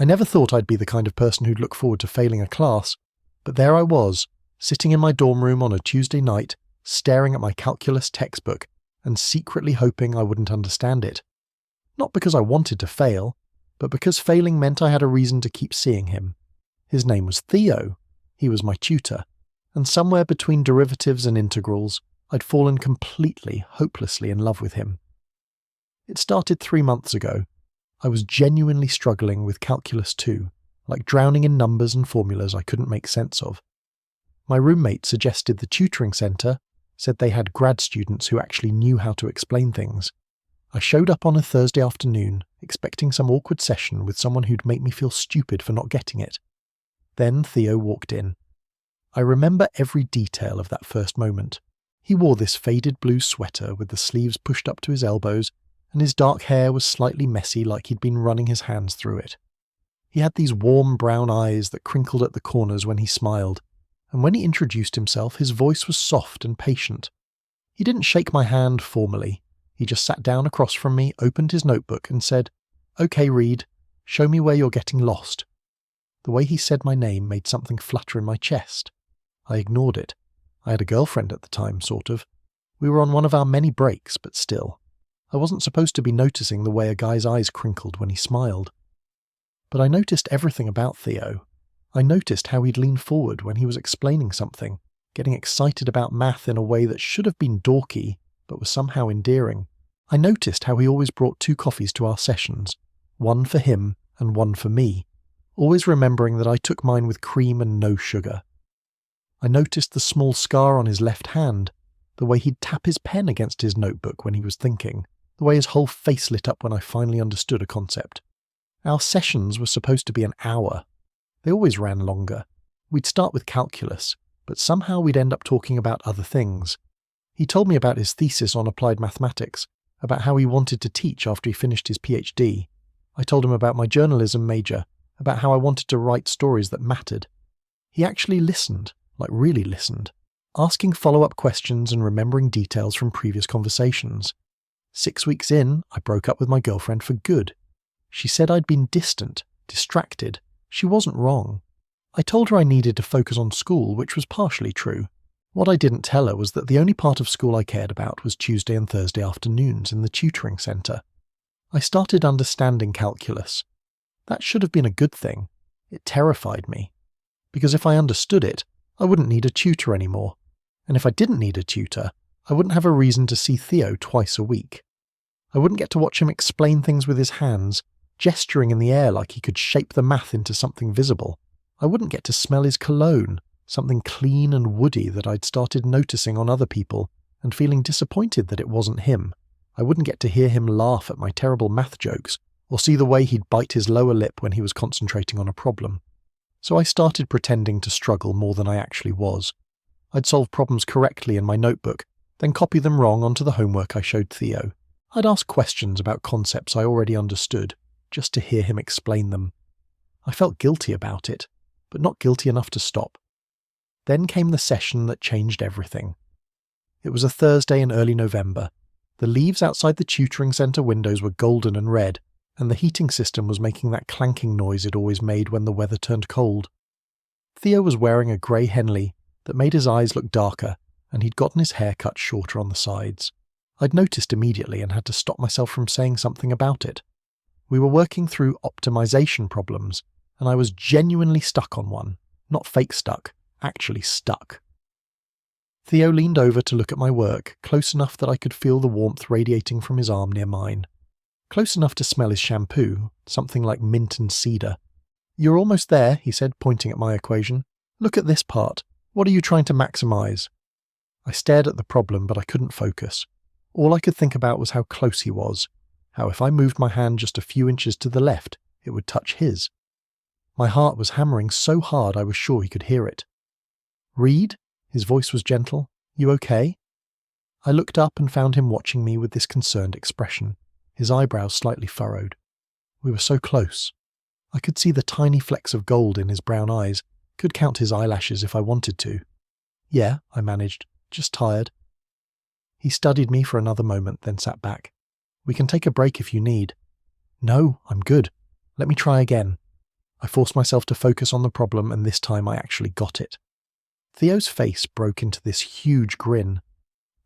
I never thought I'd be the kind of person who'd look forward to failing a class, but there I was, sitting in my dorm room on a Tuesday night, staring at my calculus textbook and secretly hoping I wouldn't understand it. Not because I wanted to fail, but because failing meant I had a reason to keep seeing him. His name was Theo. He was my tutor, and somewhere between derivatives and integrals, I'd fallen completely, hopelessly in love with him. It started 3 months ago. I was genuinely struggling with Calculus 2, like drowning in numbers and formulas I couldn't make sense of. My roommate suggested the tutoring centre, said they had grad students who actually knew how to explain things. I showed up on a Thursday afternoon, expecting some awkward session with someone who'd make me feel stupid for not getting it. Then Theo walked in. I remember every detail of that first moment. He wore this faded blue sweater with the sleeves pushed up to his elbows, and his dark hair was slightly messy like he'd been running his hands through it. He had these warm brown eyes that crinkled at the corners when he smiled, and when he introduced himself his voice was soft and patient. He didn't shake my hand formally. He just sat down across from me, opened his notebook and said, "Okay, Reed, show me where you're getting lost." The way he said my name made something flutter in my chest. I ignored it. I had a girlfriend at the time, sort of. We were on one of our many breaks, but still. I wasn't supposed to be noticing the way a guy's eyes crinkled when he smiled. But I noticed everything about Theo. I noticed how he'd lean forward when he was explaining something, getting excited about math in a way that should have been dorky, but was somehow endearing. I noticed how he always brought 2 coffees to our sessions, one for him and one for me, always remembering that I took mine with cream and no sugar. I noticed the small scar on his left hand, the way he'd tap his pen against his notebook when he was thinking, the way his whole face lit up when I finally understood a concept. Our sessions were supposed to be an hour. They always ran longer. We'd start with calculus, but somehow we'd end up talking about other things. He told me about his thesis on applied mathematics, about how he wanted to teach after he finished his PhD. I told him about my journalism major, about how I wanted to write stories that mattered. He actually listened, like really listened, asking follow-up questions and remembering details from previous conversations. 6 weeks in, I broke up with my girlfriend for good. She said I'd been distant, distracted. She wasn't wrong. I told her I needed to focus on school, which was partially true. What I didn't tell her was that the only part of school I cared about was Tuesday and Thursday afternoons in the tutoring centre. I started understanding calculus. That should have been a good thing. It terrified me. Because if I understood it, I wouldn't need a tutor anymore. And if I didn't need a tutor, I wouldn't have a reason to see Theo twice a week. I wouldn't get to watch him explain things with his hands, gesturing in the air like he could shape the math into something visible. I wouldn't get to smell his cologne, something clean and woody that I'd started noticing on other people and feeling disappointed that it wasn't him. I wouldn't get to hear him laugh at my terrible math jokes or see the way he'd bite his lower lip when he was concentrating on a problem. So I started pretending to struggle more than I actually was. I'd solve problems correctly in my notebook, then copy them wrong onto the homework I showed Theo. I'd ask questions about concepts I already understood, just to hear him explain them. I felt guilty about it, but not guilty enough to stop. Then came the session that changed everything. It was a Thursday in early November. The leaves outside the tutoring centre windows were golden and red, and the heating system was making that clanking noise it always made when the weather turned cold. Theo was wearing a grey Henley that made his eyes look darker, and he'd gotten his hair cut shorter on the sides. I'd noticed immediately and had to stop myself from saying something about it. We were working through optimization problems, and I was genuinely stuck on one. Not fake stuck, actually stuck. Theo leaned over to look at my work, close enough that I could feel the warmth radiating from his arm near mine. Close enough to smell his shampoo, something like mint and cedar. "You're almost there," he said, pointing at my equation. "Look at this part. What are you trying to maximize?" I stared at the problem, but I couldn't focus. All I could think about was how close he was, how if I moved my hand just a few inches to the left, it would touch his. My heart was hammering so hard I was sure he could hear it. "Reed?" His voice was gentle. "You okay?" I looked up and found him watching me with this concerned expression, his eyebrows slightly furrowed. We were so close. I could see the tiny flecks of gold in his brown eyes, could count his eyelashes if I wanted to. "Yeah," I managed, "just tired." He studied me for another moment, then sat back. "We can take a break if you need." "No, I'm good. Let me try again." I forced myself to focus on the problem, and this time I actually got it. Theo's face broke into this huge grin.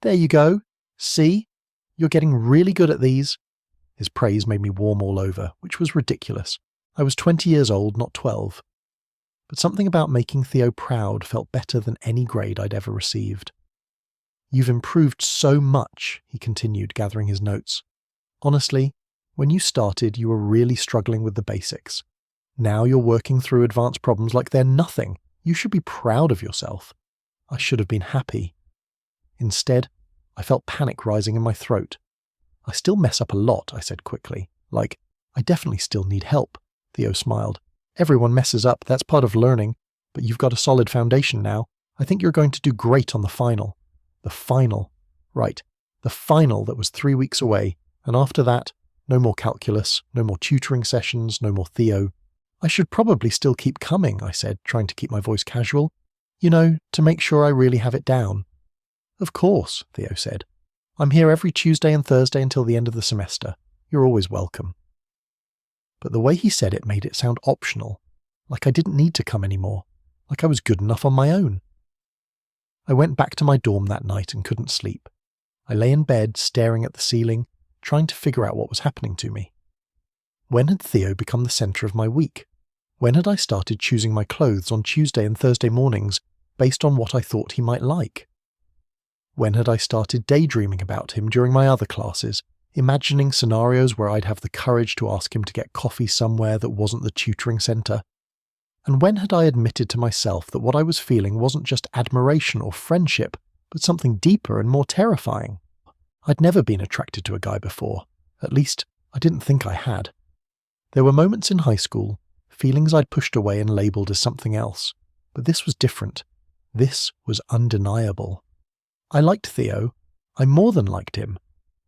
"There you go. See? You're getting really good at these." His praise made me warm all over, which was ridiculous. I was 20 years old, not 12. But something about making Theo proud felt better than any grade I'd ever received. "You've improved so much," he continued, gathering his notes. "Honestly, when you started, you were really struggling with the basics. Now you're working through advanced problems like they're nothing. You should be proud of yourself." I should have been happy. Instead, I felt panic rising in my throat. "I still mess up a lot," I said quickly. "Like, I definitely still need help." Theo smiled. "Everyone messes up, that's part of learning, but you've got a solid foundation now. I think you're going to do great on the final." The final. Right. The final that was 3 weeks away, and after that, no more calculus, no more tutoring sessions, no more Theo. "I should probably still keep coming," I said, trying to keep my voice casual. "You know, to make sure I really have it down." "Of course," Theo said. "I'm here every Tuesday and Thursday until the end of the semester. You're always welcome." But the way he said it made it sound optional, like I didn't need to come anymore, like I was good enough on my own. I went back to my dorm that night and couldn't sleep. I lay in bed, staring at the ceiling, trying to figure out what was happening to me. When had Theo become the centre of my week? When had I started choosing my clothes on Tuesday and Thursday mornings based on what I thought he might like? When had I started daydreaming about him during my other classes, imagining scenarios where I'd have the courage to ask him to get coffee somewhere that wasn't the tutoring centre? And when had I admitted to myself that what I was feeling wasn't just admiration or friendship, but something deeper and more terrifying? I'd never been attracted to a guy before. At least, I didn't think I had. There were moments in high school, feelings I'd pushed away and labelled as something else. But this was different. This was undeniable. I liked Theo. I more than liked him.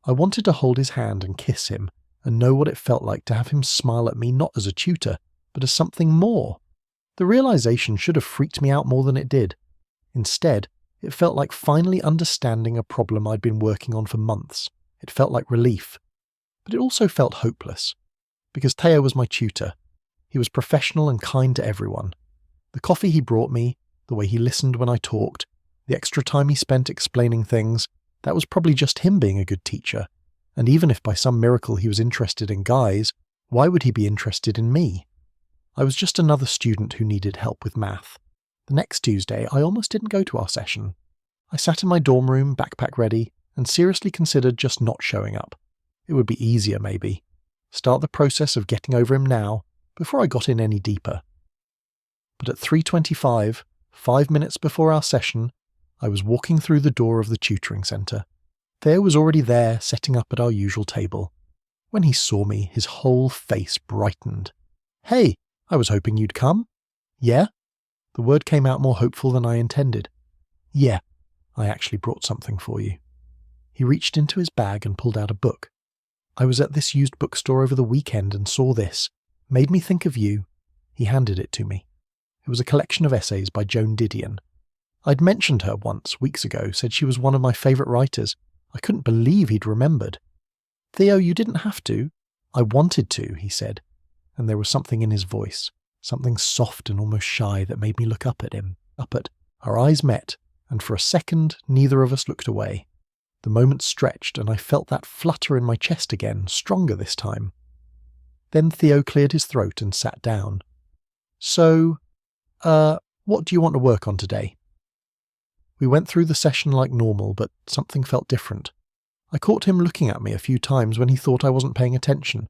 I wanted to hold his hand and kiss him, and know what it felt like to have him smile at me not as a tutor, but as something more. The realization should have freaked me out more than it did. Instead, it felt like finally understanding a problem I'd been working on for months. It felt like relief. But it also felt hopeless. Because Theo was my tutor. He was professional and kind to everyone. The coffee he brought me, the way he listened when I talked, the extra time he spent explaining things, that was probably just him being a good teacher. And even if by some miracle he was interested in guys, why would he be interested in me? I was just another student who needed help with math. The next Tuesday, I almost didn't go to our session. I sat in my dorm room, backpack ready, and seriously considered just not showing up. It would be easier, maybe. Start the process of getting over him now, before I got in any deeper. But at 3:25, 5 minutes before our session, I was walking through the door of the tutoring centre. Theo was already there, setting up at our usual table. When he saw me, his whole face brightened. "Hey, I was hoping you'd come." "Yeah?" The word came out more hopeful than I intended. "Yeah, I actually brought something for you." He reached into his bag and pulled out a book. "I was at this used bookstore over the weekend and saw this. Made me think of you." He handed it to me. It was a collection of essays by Joan Didion. I'd mentioned her once, weeks ago, said she was one of my favourite writers. I couldn't believe he'd remembered. "Theo, you didn't have to." "I wanted to," he said, and there was something in his voice, something soft and almost shy that made me look up at him. Our eyes met, and for a second neither of us looked away. The moment stretched, and I felt that flutter in my chest again, stronger this time. Then Theo cleared his throat and sat down. "So, what do you want to work on today?" We went through the session like normal, but something felt different. I caught him looking at me a few times when he thought I wasn't paying attention.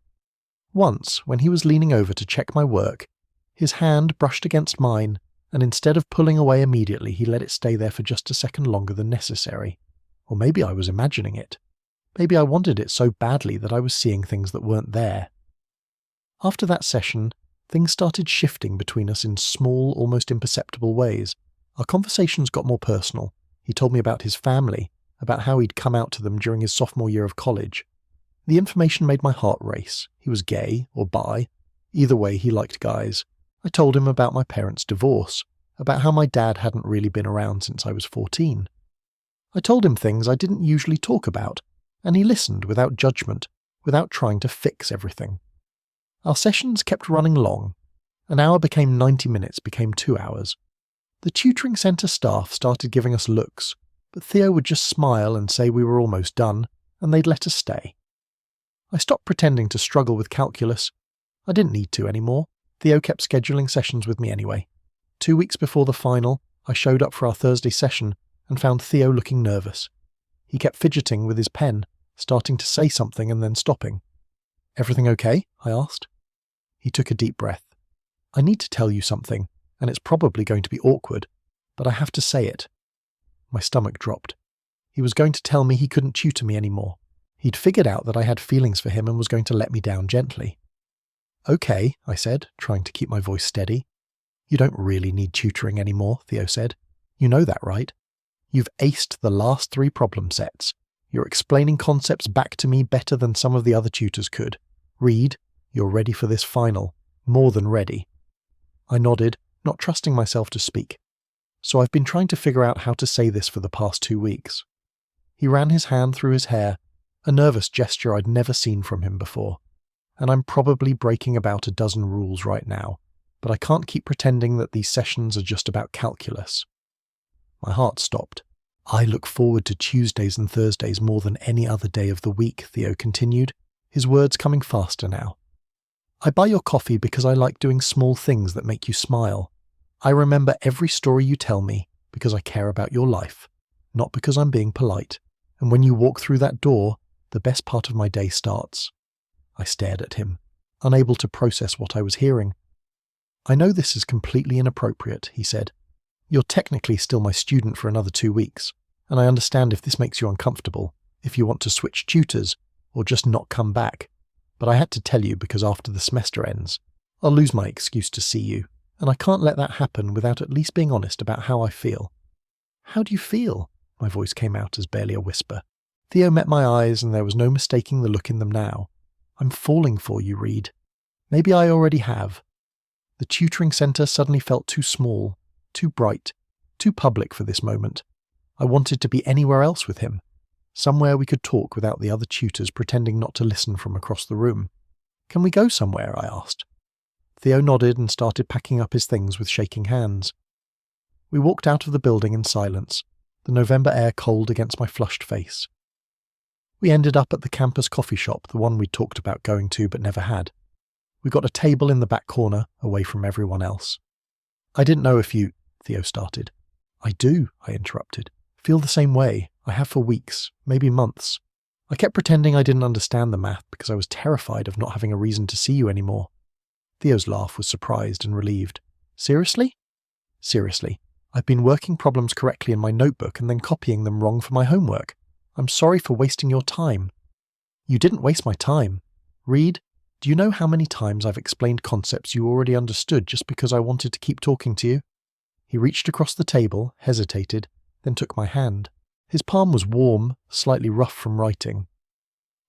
Once, when he was leaning over to check my work, his hand brushed against mine, and instead of pulling away immediately, he let it stay there for just a second longer than necessary. Or maybe I was imagining it. Maybe I wanted it so badly that I was seeing things that weren't there. After that session, things started shifting between us in small, almost imperceptible ways. Our conversations got more personal. He told me about his family, about how he'd come out to them during his sophomore year of college. The information made my heart race. He was gay, or bi. Either way, he liked guys. I told him about my parents' divorce, about how my dad hadn't really been around since I was 14. I told him things I didn't usually talk about, and he listened without judgment, without trying to fix everything. Our sessions kept running long. An hour became 90 minutes, became 2 hours. The tutoring centre staff started giving us looks, but Theo would just smile and say we were almost done, and they'd let us stay. I stopped pretending to struggle with calculus. I didn't need to anymore. Theo kept scheduling sessions with me anyway. 2 weeks before the final, I showed up for our Thursday session and found Theo looking nervous. He kept fidgeting with his pen, starting to say something and then stopping. "Everything okay?" I asked. He took a deep breath. "I need to tell you something, and it's probably going to be awkward, but I have to say it." My stomach dropped. He was going to tell me he couldn't tutor me anymore. He'd figured out that I had feelings for him and was going to let me down gently. "Okay," I said, trying to keep my voice steady. "You don't really need tutoring anymore," Theo said. "You know that, right? You've aced the last 3 problem sets. You're explaining concepts back to me better than some of the other tutors could. Reed, you're ready for this final. More than ready." I nodded, not trusting myself to speak. "So I've been trying to figure out how to say this for the past 2 weeks. He ran his hand through his hair, a nervous gesture I'd never seen from him before. "And I'm probably breaking about a dozen rules right now, but I can't keep pretending that these sessions are just about calculus." My heart stopped. "I look forward to Tuesdays and Thursdays more than any other day of the week," Theo continued, his words coming faster now. "I buy your coffee because I like doing small things that make you smile. I remember every story you tell me because I care about your life, not because I'm being polite. And when you walk through that door, the best part of my day starts." I stared at him, unable to process what I was hearing. "I know this is completely inappropriate," he said. "You're technically still my student for another 2 weeks, and I understand if this makes you uncomfortable, if you want to switch tutors, or just not come back. But I had to tell you because after the semester ends, I'll lose my excuse to see you, and I can't let that happen without at least being honest about how I feel." "How do you feel?" My voice came out as barely a whisper. Theo met my eyes, and there was no mistaking the look in them now. "I'm falling for you, Reed. Maybe I already have." The tutoring centre suddenly felt too small, too bright, too public for this moment. I wanted to be anywhere else with him, somewhere we could talk without the other tutors pretending not to listen from across the room. "Can we go somewhere?" I asked. Theo nodded and started packing up his things with shaking hands. We walked out of the building in silence, the November air cold against my flushed face. We ended up at the campus coffee shop, the one we'd talked about going to but never had. We got a table in the back corner, away from everyone else. "I didn't know if you—" Theo started. "I do," I interrupted. "Feel the same way. I have for weeks, maybe months. I kept pretending I didn't understand the math because I was terrified of not having a reason to see you anymore." Theo's laugh was surprised and relieved. "Seriously?" "Seriously. I've been working problems correctly in my notebook and then copying them wrong for my homework. I'm sorry for wasting your time." "You didn't waste my time. Reed, do you know how many times I've explained concepts you already understood just because I wanted to keep talking to you?" He reached across the table, hesitated, then took my hand. His palm was warm, slightly rough from writing.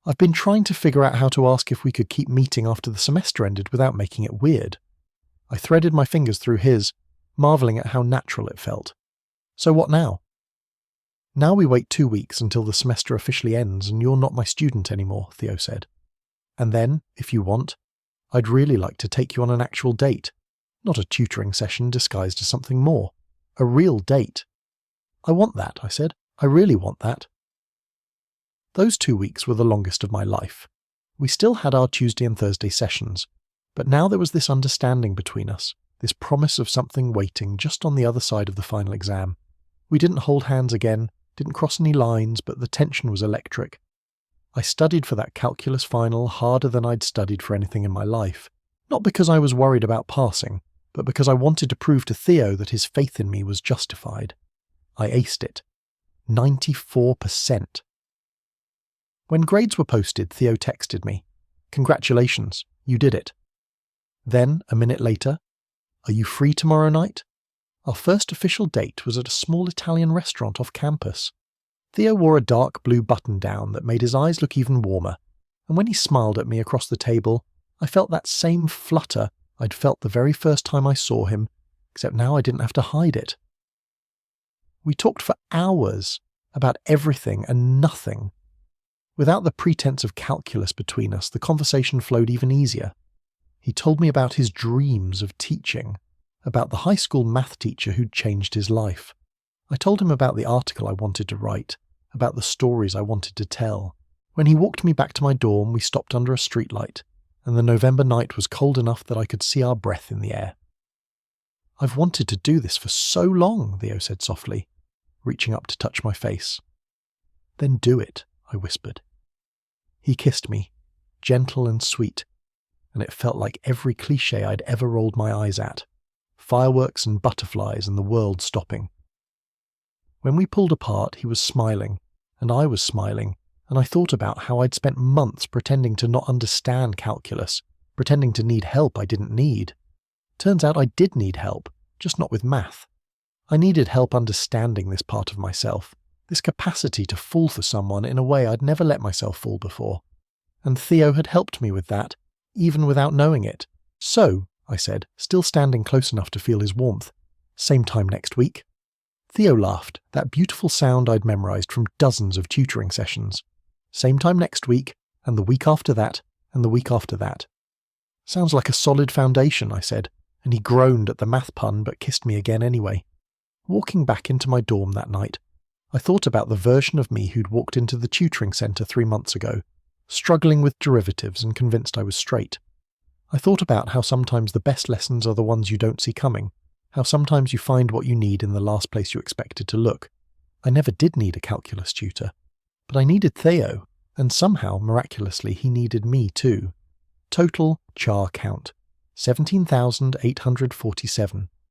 "I've been trying to figure out how to ask if we could keep meeting after the semester ended without making it weird." I threaded my fingers through his, marvelling at how natural it felt. "So what now?" "Now we wait 2 weeks until the semester officially ends and you're not my student anymore," Theo said. "And then, if you want, I'd really like to take you on an actual date. Not a tutoring session disguised as something more. A real date." "I want that," I said. "I really want that." Those 2 weeks were the longest of my life. We still had our Tuesday and Thursday sessions, but now there was this understanding between us, this promise of something waiting just on the other side of the final exam. We didn't hold hands again, didn't cross any lines, but the tension was electric. I studied for that calculus final harder than I'd studied for anything in my life, not because I was worried about passing, but because I wanted to prove to Theo that his faith in me was justified. I aced it. 94%. When grades were posted, Theo texted me, "Congratulations, you did it." Then, a minute later, "Are you free tomorrow night?" Our first official date was at a small Italian restaurant off campus. Theo wore a dark blue button-down that made his eyes look even warmer, and when he smiled at me across the table, I felt that same flutter I'd felt the very first time I saw him, except now I didn't have to hide it. We talked for hours about everything and nothing. Without the pretense of calculus between us, the conversation flowed even easier. He told me about his dreams of teaching, about the high school math teacher who'd changed his life. I told him about the article I wanted to write, about the stories I wanted to tell. When he walked me back to my dorm, we stopped under a streetlight, and the November night was cold enough that I could see our breath in the air. "I've wanted to do this for so long," Theo said softly, reaching up to touch my face. "Then do it," I whispered. He kissed me, gentle and sweet, and it felt like every cliché I'd ever rolled my eyes at. Fireworks and butterflies and the world stopping. When we pulled apart, he was smiling, and I was smiling, and I thought about how I'd spent months pretending to not understand calculus, pretending to need help I didn't need. Turns out I did need help, just not with math. I needed help understanding this part of myself, this capacity to fall for someone in a way I'd never let myself fall before. And Theo had helped me with that, even without knowing it. "So," I said, still standing close enough to feel his warmth, "same time next week?" Theo laughed, that beautiful sound I'd memorized from dozens of tutoring sessions. "Same time next week, and the week after that, and the week after that." "Sounds like a solid foundation," I said, and he groaned at the math pun but kissed me again anyway. Walking back into my dorm that night, I thought about the version of me who'd walked into the tutoring centre 3 months ago, struggling with derivatives and convinced I was straight. I thought about how sometimes the best lessons are the ones you don't see coming, how sometimes you find what you need in the last place you expected to look. I never did need a calculus tutor, but I needed Theo, and somehow, miraculously, he needed me too. Total char count, 17,847.